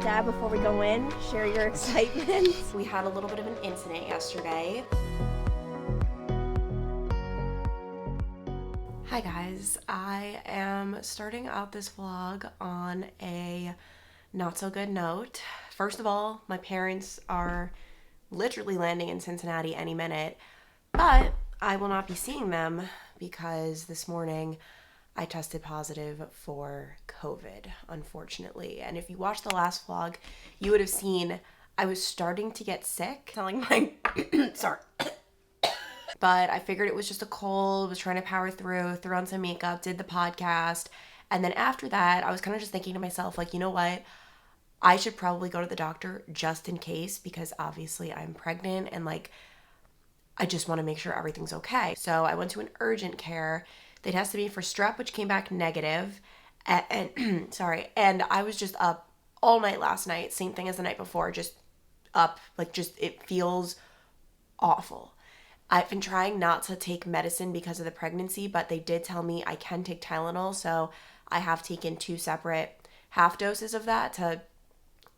Dad, before we go in, share your excitement. We had a little bit of an incident yesterday. Hi guys, I am starting out this vlog on a not so good note. First of all, my parents are literally landing in Cincinnati any minute, but I will not be seeing them because this morning I tested positive for COVID, unfortunately. And if you watched the last vlog, you would have seen I was starting to get sick. Telling my, sorry. But I figured it was just a cold, was trying to power through, threw on some makeup, did the podcast. And then after that, I was kind of just thinking to myself, like, you know what? I should probably go to the doctor just in case, because obviously I'm pregnant and like, I just want to make sure everything's okay. So I went to an urgent care. They tested me for strep, which came back negative. And sorry. And I was just up all night last night. Same thing as the night before, just up, like just, it feels awful. I've been trying not to take medicine because of the pregnancy, but they did tell me I can take Tylenol. So I have taken 2 separate half doses of that to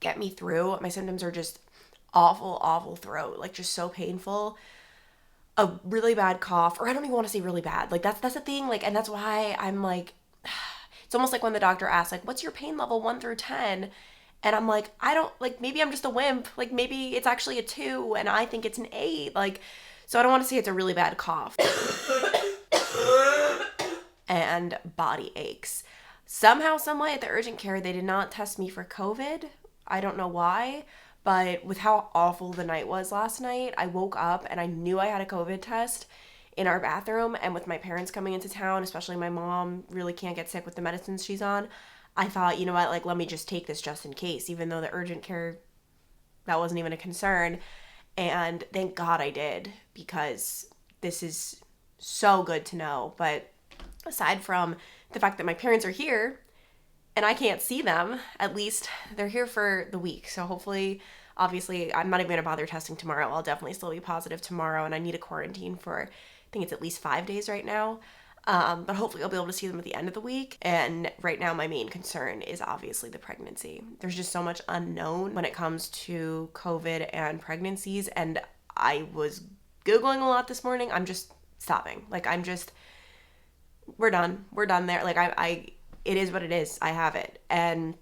get me through. My symptoms are just awful throat, like just so painful. A really bad cough, or I don't even want to say really bad. Like that's the thing. Like, and that's why I'm like, it's almost like when the doctor asks, like, what's your pain level 1 through 10? And I'm like, I don't, like, maybe I'm just a wimp. Like maybe it's actually a 2 and I think it's an 8. Like, so I don't want to say it's a really bad cough. And body aches. Somehow, someway at the urgent care, they did not test me for COVID. I don't know why, but with how awful the night was last night, I woke up and I knew I had a COVID test in our bathroom. And with my parents coming into town, especially my mom really can't get sick with the medicines she's on, I thought, you know what, like, let me just take this just in case, even though the urgent care, that wasn't even a concern. And thank God I did, because this is so good to know. But aside from the fact that my parents are here and I can't see them, at least they're here for the week. So hopefully, obviously, I'm not even going to bother testing tomorrow. I'll definitely still be positive tomorrow, and I need a quarantine for, I think it's at least 5 days right now. But hopefully I'll be able to see them at the end of the week. And right now my main concern is obviously the pregnancy. There's just so much unknown when it comes to COVID and pregnancies. And I was Googling a lot this morning. I'm just stopping. Like, we're done. We're done there. Like it is what it is. I have it. And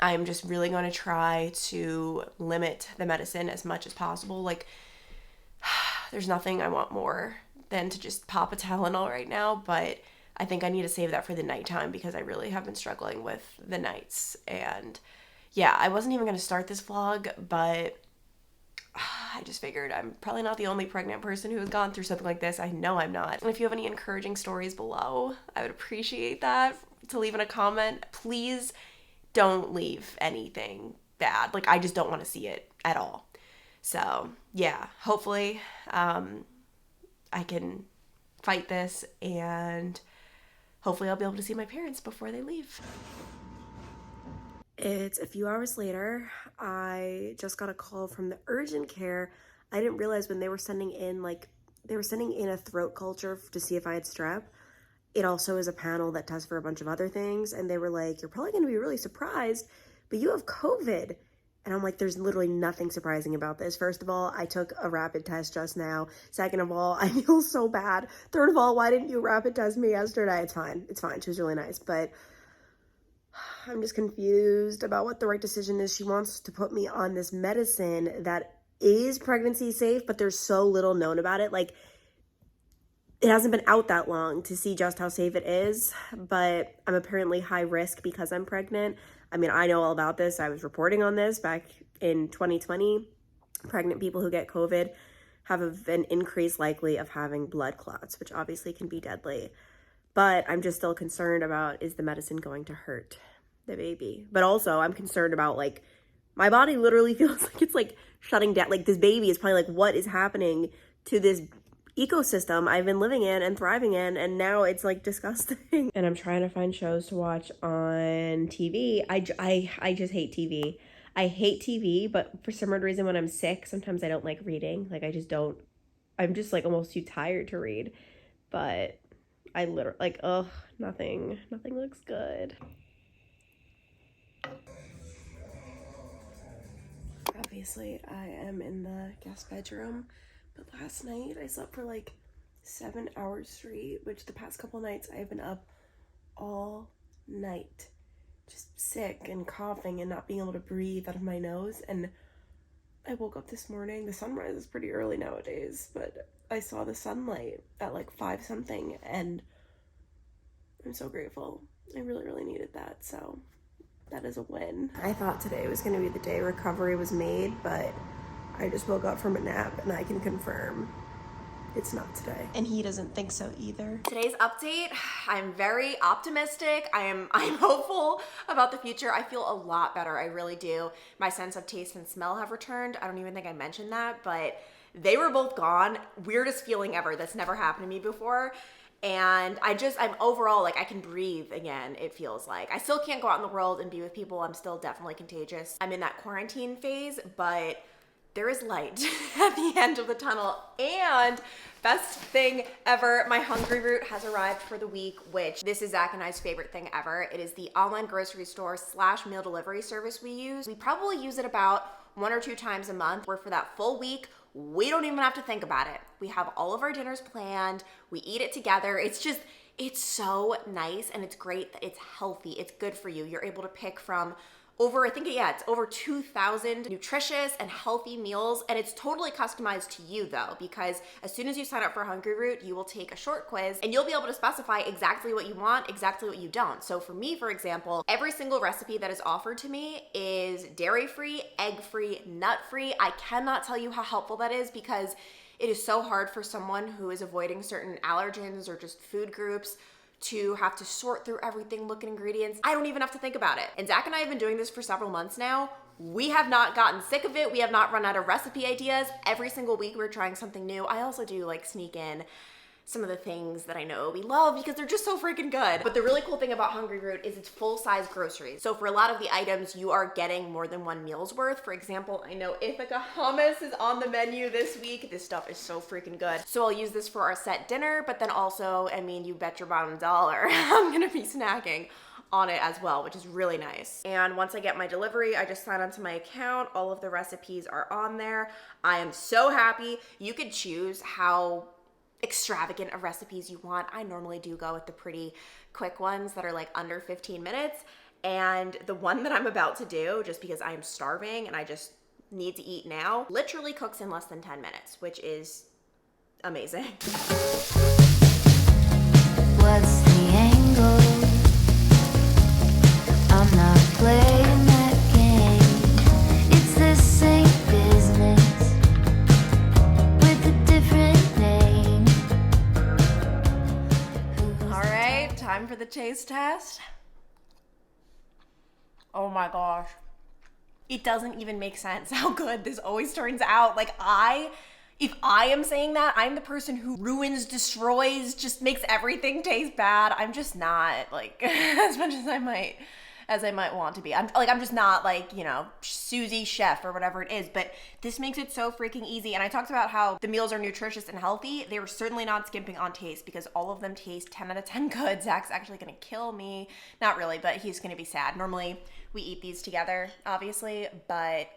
I'm just really going to try to limit the medicine as much as possible. Like, there's nothing I want more than to just pop a Tylenol right now, but I think I need to save that for the nighttime because I really have been struggling with the nights. And yeah, I wasn't even going to start this vlog, but I just figured I'm probably not the only pregnant person who has gone through something like this. I know I'm not. And if you have any encouraging stories below, I would appreciate that, to leave in a comment. Please don't leave anything bad. Like, I just don't want to see it at all. So yeah, hopefully I can fight this, and hopefully I'll be able to see my parents before they leave. It's a few hours later. I just got a call from the urgent care. I didn't realize when they were sending in, like, they were sending in a throat culture to see if I had strep. It also is a panel that tests for a bunch of other things. And they were like, you're probably going to be really surprised, but you have COVID. And I'm like, there's literally nothing surprising about this. First of all, I took a rapid test just now. Second of all, I feel so bad. Third of all, why didn't you rapid test me yesterday? It's fine. It's fine. She was really nice. But I'm just confused about what the right decision is. She wants to put me on this medicine that is pregnancy safe, but there's so little known about it. Like, it hasn't been out that long to see just how safe it is, but I'm apparently high risk because I'm pregnant. I mean, I know all about this. I was reporting on this back in 2020. Pregnant people who get COVID have an increased likely of having blood clots, which obviously can be deadly. But I'm just still concerned about, is the medicine going to hurt the baby? But also I'm concerned about, like, my body literally feels like it's like shutting down. Like, this baby is probably like, what is happening to this ecosystem I've been living in and thriving in, and now it's like disgusting. And I'm trying to find shows to watch on TV. I just hate TV. I hate TV, but for some weird reason when I'm sick, sometimes I don't like reading. Like, I just don't, I'm just like almost too tired to read. But I literally, like, ugh, nothing looks good. obviously I am in the guest bedroom, but last night I slept for like 7 hours straight, which the past couple nights I've been up all night, just sick and coughing and not being able to breathe out of my nose. And I woke up this morning. The sunrise is pretty early nowadays, but I saw the sunlight at like 5 something, and I'm so grateful. I really, really needed that, so that is a win. I thought today was going to be the day recovery was made, but I just woke up from a nap and I can confirm it's not today. And he doesn't think so either. Today's update, I'm very optimistic. I'm hopeful about the future. I feel a lot better, I really do. My sense of taste and smell have returned. I don't even think I mentioned that, but they were both gone. Weirdest feeling ever. That's never happened to me before. And I'm overall, like, I can breathe again, it feels like. I still can't go out in the world and be with people. I'm still definitely contagious. I'm in that quarantine phase, but there is light at the end of the tunnel. And best thing ever, my Hungry Route has arrived for the week, which this is Zach and I's favorite thing ever. It is the online grocery store / meal delivery service we use. We probably use it about 1 or 2 times a month, where for that full week, we don't even have to think about it. We have all of our dinners planned. We eat it together. It's so nice, and it's great that it's healthy. It's good for you. You're able to pick from it's over 2,000 nutritious and healthy meals, and it's totally customized to you though, because as soon as you sign up for Hungry Route, you will take a short quiz and you'll be able to specify exactly what you want, exactly what you don't. So for me, for example, every single recipe that is offered to me is dairy-free, egg-free, nut-free. I cannot tell you how helpful that is, because it is so hard for someone who is avoiding certain allergens or just food groups to have to sort through everything, look at ingredients. I don't even have to think about it. And Zach and I have been doing this for several months now. We have not gotten sick of it. We have not run out of recipe ideas. Every single week we're trying something new. I also do like sneak in some of the things that I know we love because they're just so freaking good. But the really cool thing about Hungry Route is it's full-size groceries. So for a lot of the items, you are getting more than 1 meal's worth. For example, I know Ithaca hummus is on the menu this week. This stuff is so freaking good. So I'll use this for our set dinner, but then also, I mean, you bet your bottom dollar, I'm gonna be snacking on it as well, which is really nice. And once I get my delivery, I just sign onto my account. All of the recipes are on there. I am so happy. You could choose how extravagant of recipes you want. I normally do go with the pretty quick ones that are like under 15 minutes. And the one that I'm about to do, just because I'm starving and I just need to eat now, literally cooks in less than 10 minutes, which is amazing. What's the angle? I'm not playing that game. It's the same business with a different name. All right, time for the taste test. Oh my gosh. It doesn't even make sense how good this always turns out. Like, if I am saying that, I'm the person who ruins, destroys, just makes everything taste bad. I'm just not, like, as much as I might want to be. I'm just not like, you know, Susie Chef or whatever it is, but this makes it so freaking easy. And I talked about how the meals are nutritious and healthy. They were certainly not skimping on taste, because all of them taste 10 out of 10 good. Zach's actually gonna kill me. Not really, but he's gonna be sad. Normally we eat these together, obviously, but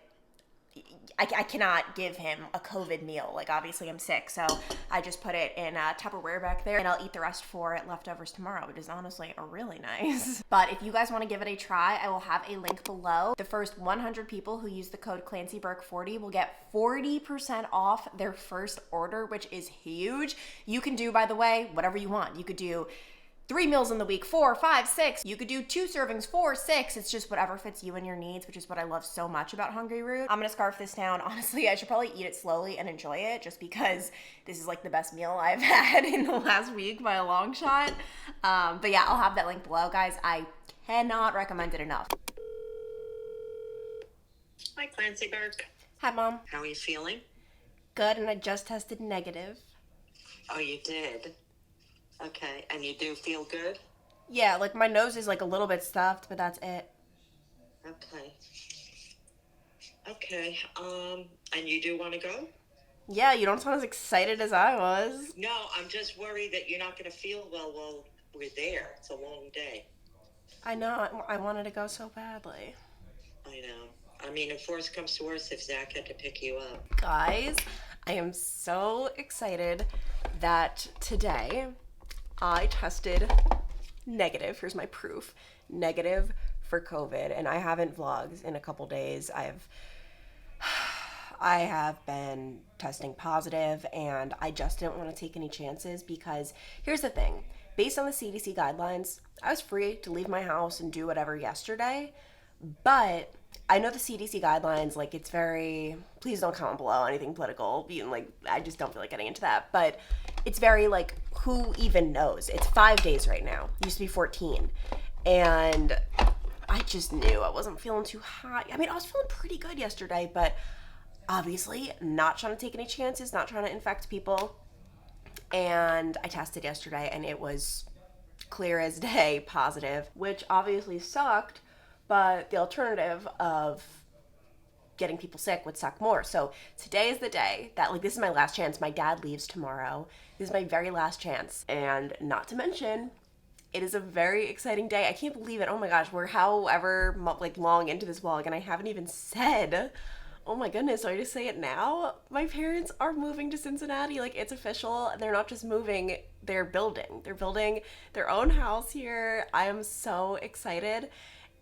I cannot give him a COVID meal. Like, obviously I'm sick, so I just put it in a Tupperware back there, and I'll eat the rest for leftovers tomorrow, which is honestly really nice. But if you guys want to give it a try, I will have a link below. The first 100 people who use the code ClancyBurke40 will get 40% off their first order, which is huge. You can do, by the way, whatever you want. You could do 3 meals in the week, 4, 5, 6. You could do 2 servings, 4, 6. It's just whatever fits you and your needs, which is what I love so much about Hungry Route. I'm gonna scarf this down. Honestly, I should probably eat it slowly and enjoy it, just because this is like the best meal I've had in the last week by a long shot. But yeah, I'll have that link below, guys. I cannot recommend it enough. Hi, Clancy Burke. Hi, Mom. How are you feeling? Good, and I just tested negative. Oh, you did? Okay, and you do feel good? Yeah, like my nose is like a little bit stuffed, but that's it. Okay, and you do want to go? Yeah, you don't sound as excited as I was. No, I'm just worried that you're not going to feel well while we're there. It's a long day. I know, I wanted to go so badly. I know. I mean, if worse comes to worse, if Zach had to pick you up. Guys, I am so excited that today I tested negative. Here's my proof. Negative for COVID, and I haven't vlogged in a couple days. I have been testing positive, and I just didn't want to take any chances because here's the thing. Based on the CDC guidelines, I was free to leave my house and do whatever yesterday, but I know the CDC guidelines, like, it's very, please don't comment below anything political, being like, I just don't feel like getting into that, but it's very, like, who even knows? It's 5 days right now. It used to be 14, and I just knew I wasn't feeling too hot. I mean, I was feeling pretty good yesterday, but obviously not trying to take any chances, not trying to infect people. And I tested yesterday, and it was clear as day positive, which obviously sucked, but the alternative of getting people sick would suck more. So today is the day that, like, this is my last chance. My dad leaves tomorrow. This is my very last chance. And not to mention, it is a very exciting day. I can't believe it. Oh my gosh, we're however like long into this vlog, and I haven't even said, oh my goodness, so I just say it now? My parents are moving to Cincinnati. Like, it's official. They're not just moving, they're building. They're building their own house here. I am so excited.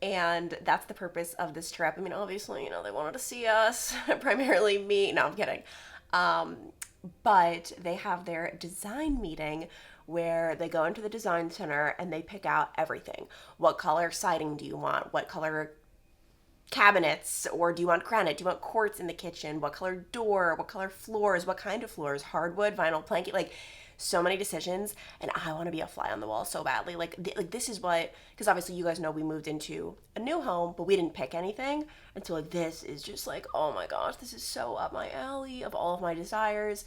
And that's the purpose of this trip. I mean, obviously, you know, they wanted to see us, primarily me. No, I'm kidding. But they have their design meeting where they go into the design center and they pick out everything. What color siding do you want? What color cabinets? Or do you want granite? Do you want quartz in the kitchen? What color door? What color floors? What kind of floors? Hardwood, vinyl, planking? Like, so many decisions, and I want to be a fly on the wall so badly. Like this is what, because obviously you guys know we moved into a new home, but we didn't pick anything. And so, like, this is just like, oh my gosh, this is so up my alley of all of my desires.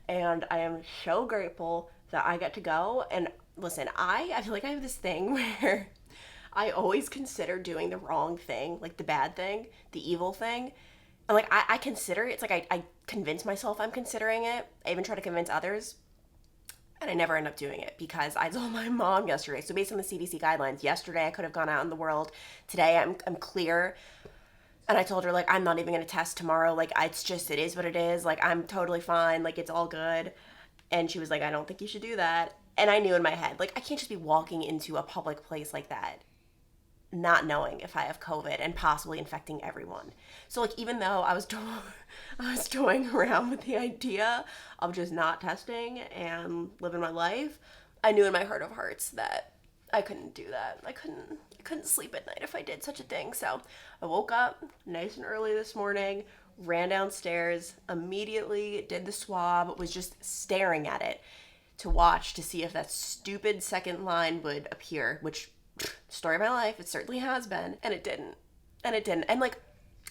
And I am so grateful that I get to go. And listen, I feel like I have this thing where I always consider doing the wrong thing, like the bad thing, the evil thing. And like, I consider it. It's like I convince myself I'm considering it. I even try to convince others. And I never end up doing it because I told my mom yesterday. So based on the CDC guidelines, yesterday I could have gone out in the world. Today I'm clear. And I told her, like, I'm not even going to test tomorrow. Like, it's just, it is what it is. Like, I'm totally fine. Like, it's all good. And she was like, I don't think you should do that. And I knew in my head, like, I can't just be walking into a public place like that not knowing if I have COVID and possibly infecting everyone. So, like, even though I was toying around with the idea of just not testing and living my life, I knew in my heart of hearts that I couldn't do that. I couldn't sleep at night if I did such a thing. So I woke up nice and early this morning, ran downstairs, immediately did the swab, was just staring at it to watch to see if that stupid second line would appear, which, story of my life, it certainly has been, and it didn't. And like,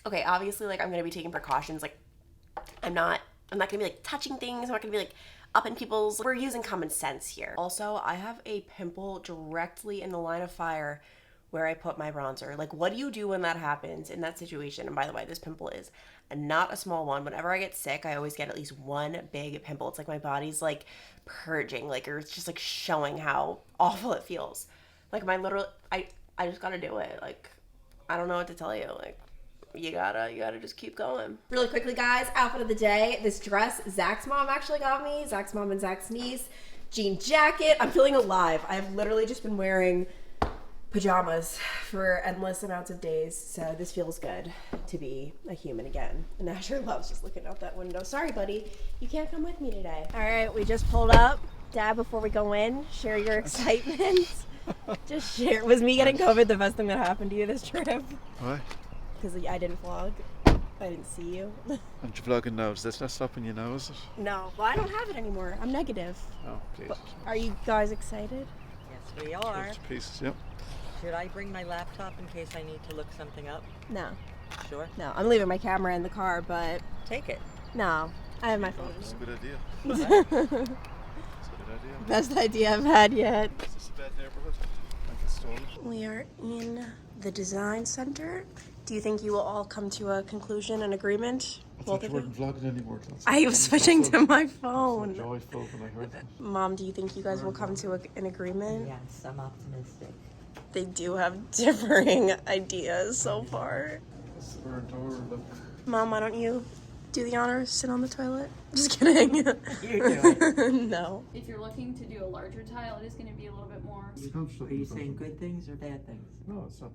okay, obviously, like, I'm gonna be taking precautions. Like, I'm not gonna be like touching things. I'm not gonna be like up in people's. We're using common sense here. Also, I have a pimple directly in the line of fire where I put my bronzer. Like, what do you do when that happens in that situation? And by the way, this pimple is not a small one. Whenever I get sick, I always get at least one big pimple. It's like my body's like purging, like, or it's just like showing how awful it feels. Like, my literal, I just gotta do it. Like, I don't know what to tell you. Like, you gotta just keep going. Really quickly, guys, outfit of the day. This dress, Zach's mom actually got me. Zach's mom and Zach's niece. Jean jacket. I'm feeling alive. I've literally just been wearing pajamas for endless amounts of days. So this feels good to be a human again. And Asher loves just looking out that window. Sorry, buddy. You can't come with me today. All right, we just pulled up. Dad, before we go in, share your excitement. Just share. Was me getting COVID the best thing that happened to you this trip? Why? Because I didn't vlog. I didn't see you. I'm vlogging now. Is this not stopping you now, is it? No. Well, I don't have it anymore. I'm negative. Oh, please. But are you guys excited? Yes, we are. Cheers to pieces, yep. Should I bring my laptop in case I need to look something up? No. Sure. No. I'm leaving my camera in the car, but Take it. no. I have my phone. That's a good idea. What? That's a good idea. Best idea I've had yet. Is this a bad neighborhood? Like it's stolen? We are in the design center. Do you think you will all come to a conclusion and agreement? I Both thought you of you? weren't vlogging anymore. Clancy. I was switching to my So phone. joyful when I heard that. Mom, do you think you guys will come to an agreement? Yes, I'm optimistic. They do have differing ideas so far. This is our door, look. Mom, why don't you do the honors, sit on the toilet? Just kidding. You do it. No. If you're looking to do a larger tile, it is going to be a little bit more. Are you saying good things or bad things? No, it's not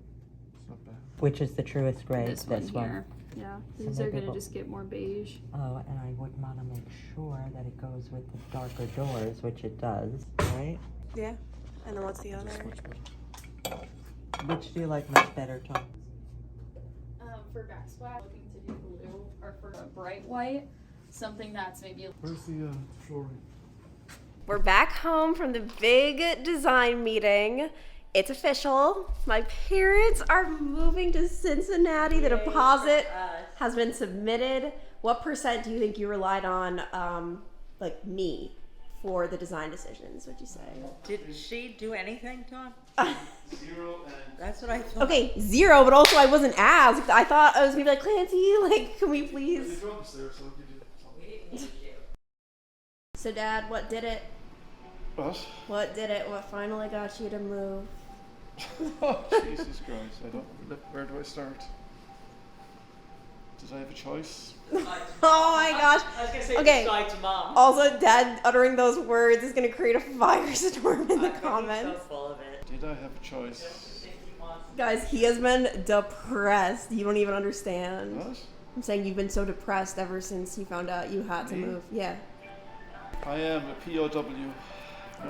bad. Which is the truest gray? This one here. Yeah, these are going to people- just get more beige. Oh, and I would want to make sure that it goes with the darker doors, which it does, right? Yeah. And then what's the other? Much better. Which do you like much better, Tom? For backsplash, looking to do blue or for a bright white, something that's maybe. Where's the flooring? We're back home from the big design meeting. It's official. My parents are moving to Cincinnati. The deposit has been submitted. What percent do you think you relied on, like me, for the design decisions, would you say? Did she do anything, Tom? 0 and... That's what I thought. Okay, 0, but also I wasn't asked. I thought I was gonna be like, Clancy, like, can we The please? drums there, so you did. So Dad, what did it? What? What did it? What finally got you to move? Oh, Jesus Christ. I don't... Where do I start? Did I have a choice? Oh my gosh. I was gonna say Okay. besides Mom. Also, Dad uttering those words is gonna create a firestorm in the comments. So full of it. Did I have a choice? Guys, he has been depressed. You don't even understand. What? I'm saying you've been so depressed ever since you found out you had to Me? move. Yeah. I am a POW.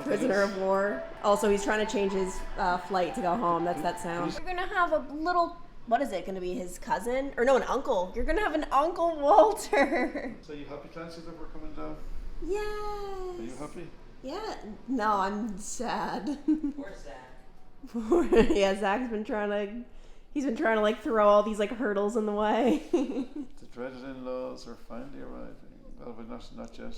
Prisoner of war. Also, he's trying to change his flight to go home. That's that sound. You're gonna have a little. What is it? Gonna be his cousin? Or no, an uncle. You're gonna have an Uncle Walter. So you happy, Clancy, that we're coming down? Yes. Are you happy? Yeah. No, I'm sad. Poor Zach. Yeah, Zach's been trying to. He's been trying to like throw all these like hurdles in the way. The dreaded in-laws are finally arriving. Well, but not yet.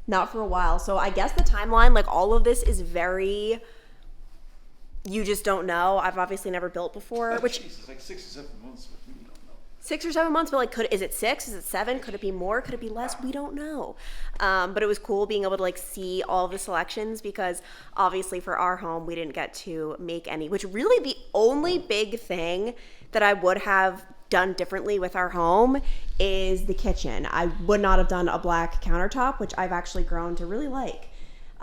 Not for a while. So I guess the timeline, like all of this is very. You just don't know. I've obviously never built before, which Jesus, like 6 or 7 months, but we don't know. 6 or 7 months, but like, is it 6? Is it 7? Could it be more? Could it be less? We don't know. But it was cool being able to like see all the selections because obviously for our home, we didn't get to make any, which really the only big thing that I would have done differently with our home is the kitchen. I would not have done a black countertop, which I've actually grown to really like.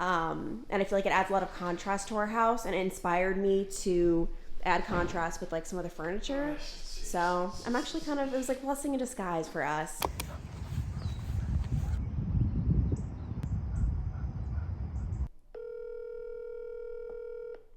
And I feel like it adds a lot of contrast to our house and it inspired me to add contrast with like some of the furniture. So I'm actually it was like blessing in disguise for us.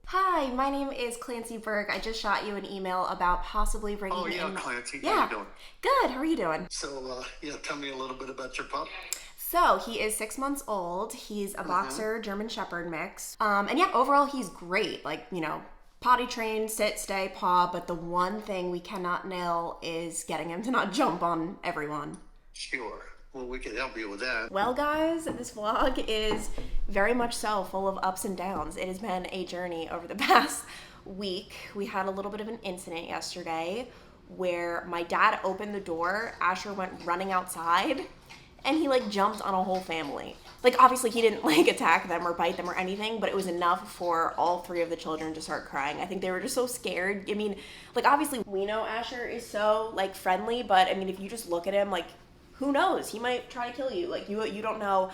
Hi, my name is Clancy Berg. I just shot you an email about possibly bringing Oh, yeah, in... Clancy. Yeah. How you doing? Good, how are you doing? So, tell me a little bit about your pup. So he is 6 months old. He's a boxer German Shepherd mix. And yeah, overall he's great. Like, you know, potty trained, sit, stay, paw. But the one thing we cannot nail is getting him to not jump on everyone. Sure. Well, we can help you with that. Well, guys, this vlog is very much so full of ups and downs. It has been a journey over the past week. We had a little bit of an incident yesterday where my dad opened the door, Asher went running outside, and he like jumped on a whole family. Like obviously he didn't like attack them or bite them or anything, but it was enough for all 3 of the children to start crying. I think they were just so scared. I mean, like obviously we know Asher is so like friendly, but I mean if you just look at him, like who knows? He might try to kill you. Like you don't know.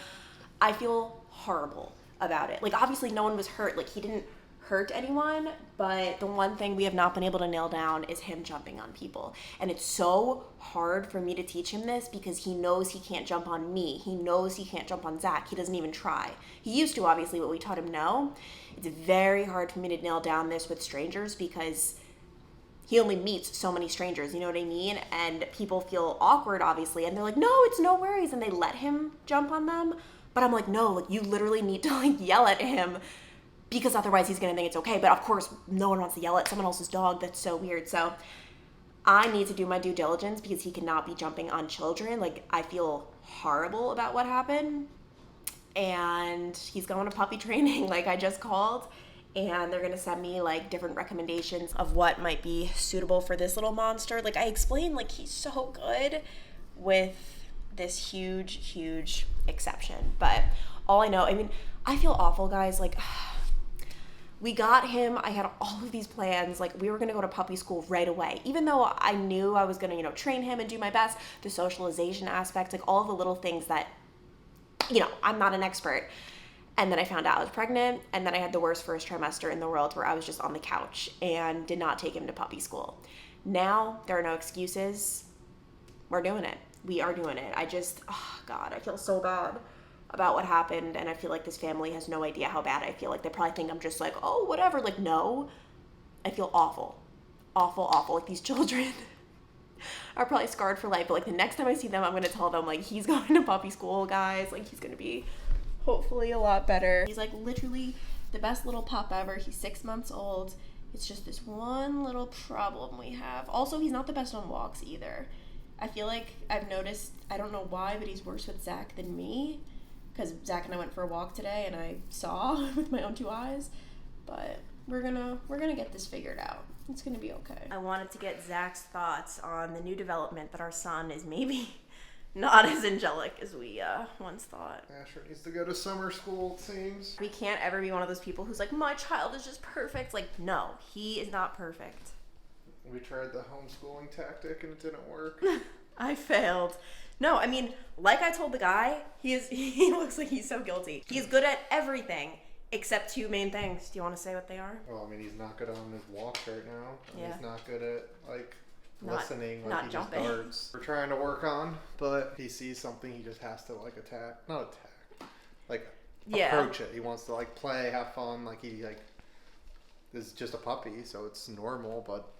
I feel horrible about it. Like obviously no one was hurt. Like he didn't hurt anyone, but the one thing we have not been able to nail down is him jumping on people. And it's so hard for me to teach him this because he knows he can't jump on me. He knows he can't jump on Zach. He doesn't even try. He used to, obviously, but we taught him no. It's very hard for me to nail down this with strangers because he only meets so many strangers, you know what I mean? And people feel awkward, obviously, and they're like, no, it's no worries, and they let him jump on them. But I'm like, no, like you literally need to like yell at him because otherwise he's gonna think it's okay. But of course, no one wants to yell at someone else's dog. That's so weird. So I need to do my due diligence because he cannot be jumping on children. Like I feel horrible about what happened. And he's going to puppy training like I just called. And they're gonna send me like different recommendations of what might be suitable for this little monster. Like I explained, like he's so good with this huge exception. But all I know, I mean, I feel awful, guys. Like We got him. I had all of these plans. Like, we were going to go to puppy school right away. Even though I knew I was going to, you know, train him and do my best, the socialization aspect, like all the little things that, you know, I'm not an expert. And then I found out I was pregnant, and then I had the worst first trimester in the world where I was just on the couch and did not take him to puppy school. Now, there are no excuses. We're doing it. We are doing it. I just, oh God, I feel so bad about what happened, and I feel like this family has no idea how bad I feel. Like, they probably think I'm just like, oh, whatever. Like, no. I feel awful. Awful, awful. Like, these children are probably scarred for life, but like the next time I see them, I'm going to tell them, like, he's going to puppy school, guys. Like, he's going to be hopefully a lot better. He's like literally the best little pup ever. He's 6 months old. It's just this one little problem we have. Also, he's not the best on walks either. I feel like I've noticed, I don't know why, but he's worse with Zach than me, because Zach and I went for a walk today and I saw with my own 2 eyes. But we're gonna get this figured out. It's gonna be okay. I wanted to get Zach's thoughts on the new development that our son is maybe not as angelic as we once thought. Asher needs to go to summer school, it seems. We can't ever be one of those people who's like, my child is just perfect. Like, no, he is not perfect. We tried the homeschooling tactic and it didn't work. I failed. No, I mean, like I told the guy, he looks like he's so guilty. He's good at everything except 2 main things. Do you want to say what they are? Well, I mean, he's not good on his walks right now. And Yeah. He's not good at, like, Not- listening like not he jumping. just darts. We're trying to work on, but he sees something, he just has to, like, attack. Not attack. Like, Yeah. approach it. He wants to, like, play, have fun. Like, he, like, is just a puppy, so it's normal, but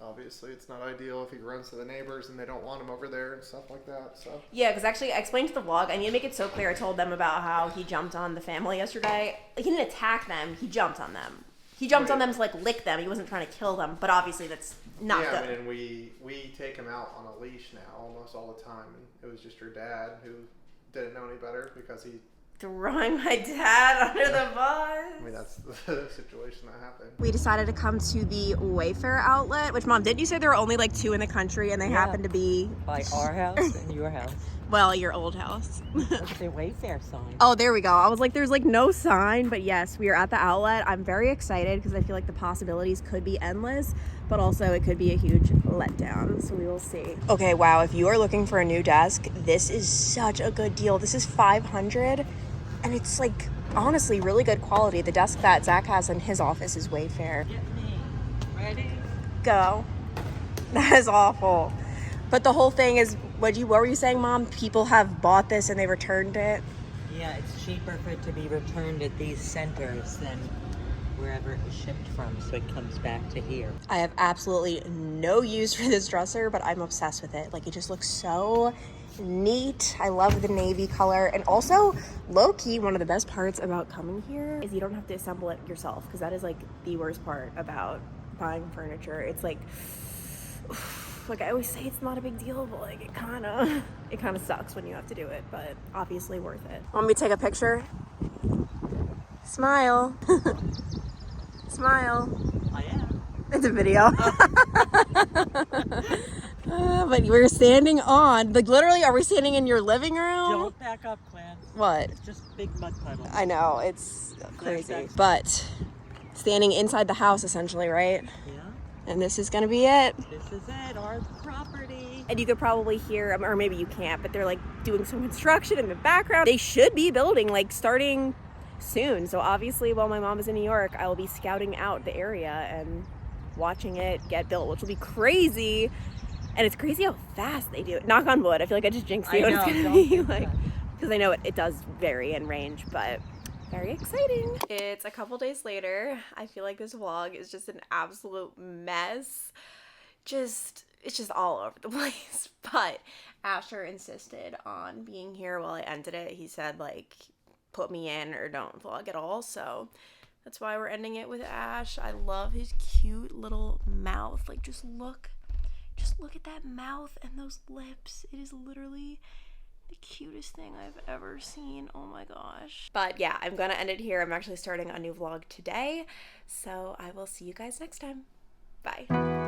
obviously it's not ideal if he runs to the neighbors and they don't want him over there and stuff like that, so. Yeah, because actually I explained to the vlog, I need to make it so clear. I told them about how he jumped on the family yesterday. Like, he didn't attack them, he jumped on them. He jumped on them to, like, lick them. He wasn't trying to kill them, but obviously that's not yeah, good. I mean, we take him out on a leash now almost all the time, and it was just your dad who didn't know any better because he. Throwing my dad under the bus. I mean, that's the situation that happened. We decided to come to the Wayfair outlet, which, Mom, didn't you say there were only like 2 in the country and they happen to be By our house and your house. well, your old house? Look at the Wayfair sign. Oh, there we go. I was like, there's like no sign, but yes, we are at the outlet. I'm very excited because I feel like the possibilities could be endless, but also it could be a huge letdown, so we will see. Okay, wow, if you are looking for a new desk, this is such a good deal. This is $500, and it's like honestly really good quality. The desk that Zach has in his office is Wayfair. Get me. Ready? Go. That is awful. But the whole thing is, what were you saying, Mom? People have bought this and they returned it? Yeah, it's cheaper for it to be returned at these centers than wherever it was shipped from, so it comes back to here. I have absolutely no use for this dresser, but I'm obsessed with it. Like, it just looks so neat. I love the navy color. And also, low-key, one of the best parts about coming here is you don't have to assemble it yourself, because that is like the worst part about buying furniture. It's like, like I always say, it's not a big deal, but like it kind of sucks when you have to do it, but obviously worth it. Want me to take a picture? Smile. Smile. I am. It's a video. But we're standing on, like, literally, are we standing in your living room? Don't back up, Clance. What? It's just big mud puddles. I know, it's crazy. That's- But standing inside the house, essentially, right? Yeah, And this is gonna be it. this is it, our property. And you could probably hear, or maybe you can't, but they're like doing some construction in the background. They should be building, like, starting soon. So obviously, while my mom is in New York, I will be scouting out the area and watching it get built, which will be crazy. And it's crazy how fast they do it. Knock on wood. I feel like I just jinxed you. I And know, it's gonna don't be do like, that. because I know it does vary in range, but very exciting. It's a couple days later. I feel like this vlog is just an absolute mess. It's just all over the place. But Asher insisted on being here while I ended it. He said, like, put me in or don't vlog at all. So that's why we're ending it with Ash. I love his cute little mouth. Like, just look at that mouth and those lips. It is literally the cutest thing I've ever seen. Oh my gosh. But yeah, I'm gonna end it here. I'm actually starting a new vlog today. So I will see you guys next time. Bye.